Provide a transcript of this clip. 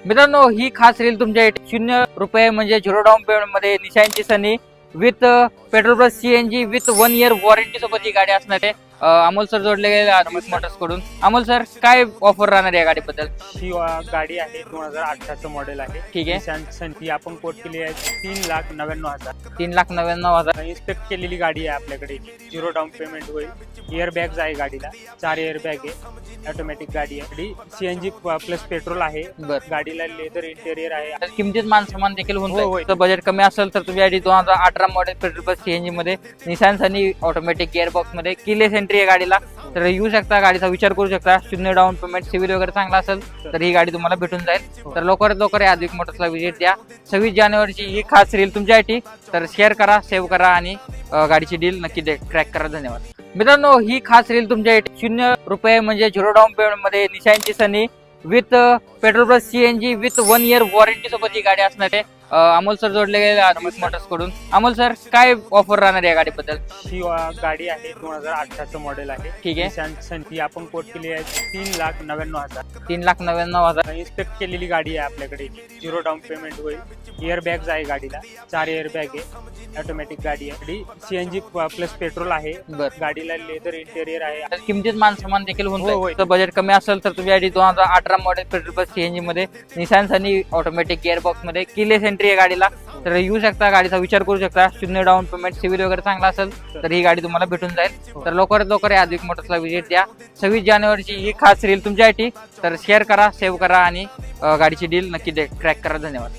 मित्रांनो, ही खास रील तुमच्या 0 रुपये म्हणजे 0 डाऊन पेमेंट मध्ये निशांची Sunny with petrol plus CNG with 1 year warranty सोबत ही गाडी असणार आहे. अमोल सर जोडले गेले आदर्श मोटर्स कडून. अमोल सर, काय ऑफर राहणार आहे या गाडीबद्दल? ही गाडी आहे 2018चं मॉडेल आहे. ठीक आहे. निशान सनी आपण कोट केली आहे 3,99,000. 3,99,000. इन्स्पेक्ट केलेली गाडी आहे आपल्याकडे. 0 डाऊन पेमेंट होईल. एअर बॅग्स आहे गाडीला, 4 एअर बॅग आहे. ऑटोमॅटिक गाडी आहे. सीएनजी प्लस पेट्रोल आहे. बरं. गाडीला लेदर इंटेरियर आहे. किमतीत मान समान देखील होऊन हो, जाईल. होय. तर बजेट कमी असेल तर तुम्ही आधी 2018 मॉडेल पेट्रोल प्लस सीएनजी मध्ये निशान सनी ऑटोमॅटिक गिअरबॉक्स मध्ये किलेस एंट्री आहे गाडीला. तर येऊ शकता, गाडीचा विचार करू शकता. 0 डाऊन पेमेंट, सिव्हिल वगैरे चांगला असेल तर ही गाडी तुम्हाला भेटून जाईल. तर लवकरात लवकर या आदिक मोटर्सला व्हिजिट द्या. 26 जानेवारीची ही खास रील तुमच्यासाठी. तर शेअर करा, सेव्ह करा आणि गाडीची डील नक्की क्रॅक करा. धन्यवाद. मित्रांनो, ही खास रील तुमच्यासाठी 0 रुपये म्हणजे 0 डाऊन पेमेंट मध्ये निशांची Sunny with petrol plus CNG with 1 year warranty सोबत ही गाडी असणार आहे. अमोल सर जोडले गेले आदर्श मोटर्स कडून. अमोल सर, काय ऑफर राहणार आहे या गाडीबद्दल? ही गाडी आहे 2018चं मॉडेल आहे. ठीक आहे. निशान सनी आपण कोट केली आहे 3,99,000. 3,99,000. इन्स्पेक्ट केलेली गाडी आहे आपल्याकडे. 0 डाऊन पेमेंट होईल. एअर बॅग्स आहे गाडीला, 4 एअर बॅग आहे. ऑटोमॅटिक गाडी आहे. सीएनजी प्लस पेट्रोल आहे. बरं. गाडीला लेदर इंटेरियर आहे. किमतीत मान समान देखील होऊन हो, जाईल. होय. तर बजेट कमी असेल तर तुम्ही आधी 2018 मॉडेल पेट्रोल प्लस सीएनजी मध्ये निशान सनी ऑटोमॅटिक गिअरबॉक्स मध्ये किलेस एंट्री आहे गाडीला. तर येऊ शकता, गाडीचा विचार करू शकता. 0 डाऊन पेमेंट, सिव्हिल वगैरे चांगला असेल तर ही गाडी तुम्हाला भेटून जाईल. तर लवकरात लवकर या आदिक मोटर्सला व्हिजिट द्या. 26 जानेवारीची ही खास रील तुमच्यासाठी. तर शेअर करा, सेव्ह करा आणि गाडीची डील नक्की क्रॅक करा. धन्यवाद.